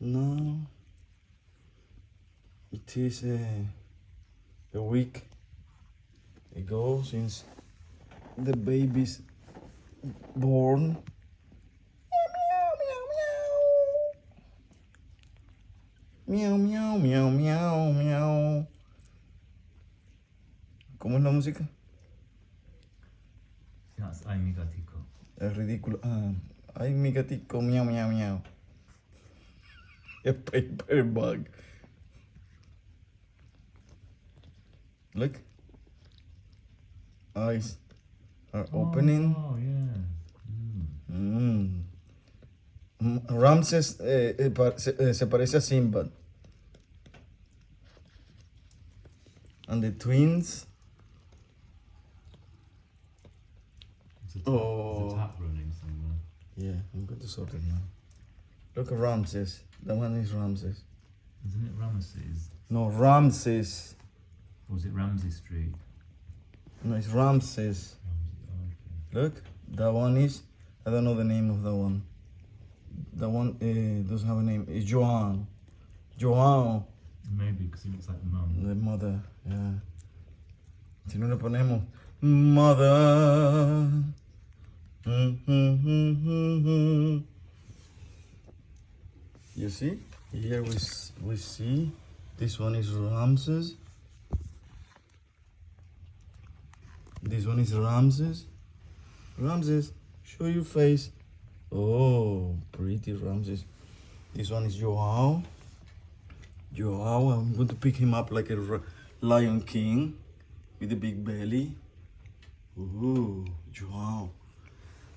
No. It is a week ago since the baby's born. Meow, meow, meow, meow, meow. ¿Cómo es la música? That's Ay mi gatico. Es ridículo. Ay, mi gatico, meow, meow, meow. A paper bag. Look. Eyes are opening. Oh, yeah. Ramses se parece a Simba. And the twins. There's a tap running somewhere. Yeah, I'm going to sort it now. Look at Ramses. That one is Ramses. Isn't it Ramses? No, Ramses. Or was it Ramsey Street? No, it's Ramses. Okay. Look, that one is, I don't know the name of that one. That one doesn't have a name. It's Joao. Joao. Maybe because he looks like the mum. The mother, yeah. Si no le ponemos mother. You see? Here we see. This one is Ramses. This one is Ramses. Ramses, show your face. Oh, pretty Ramses. This one is Joao. Joao, I'm going to pick him up like a lion king with a big belly. Ooh, Joao.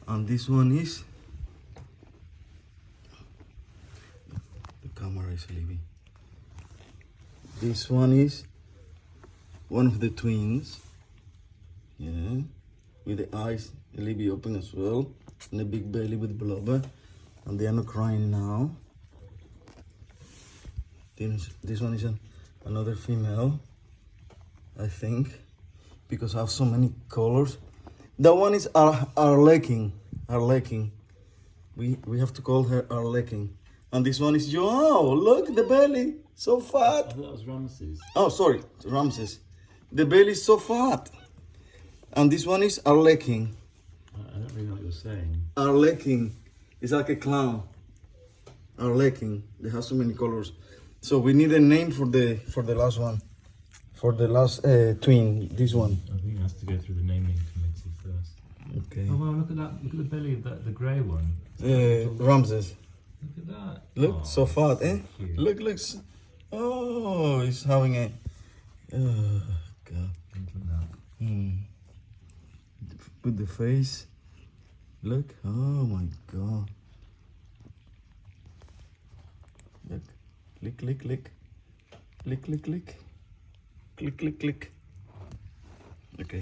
And this one is, the camera is leaving. This one is one of the twins. Yeah, with the eyes a little bit open as well, and a big belly with blubber, and they are not crying now. This one is another female, I think, because I have so many colors. That one is Arlekin. Arlekin. We have to call her Arlekin. And this one is Joao. Look, the belly, so I fat. thought that was Ramses. Oh, sorry, Ramses. The belly is so fat. And this one is Arlekin. I don't really know what you're saying. Arlekin. It's like a clown. Arlekin. They have so many colors. So we need a name for the last one. For the last twin. This one. I think it has to go through the naming committee first. Okay. Oh wow, look at that. Look at the belly of the grey one. Ramses. Look at that. Look, Oh, so fat, eh? cute. Look. Oh, he's having a. Oh, God. Look at that. With the face. Look. Oh my God. Look. Click, click, click. Click, click, click. Click, click, click.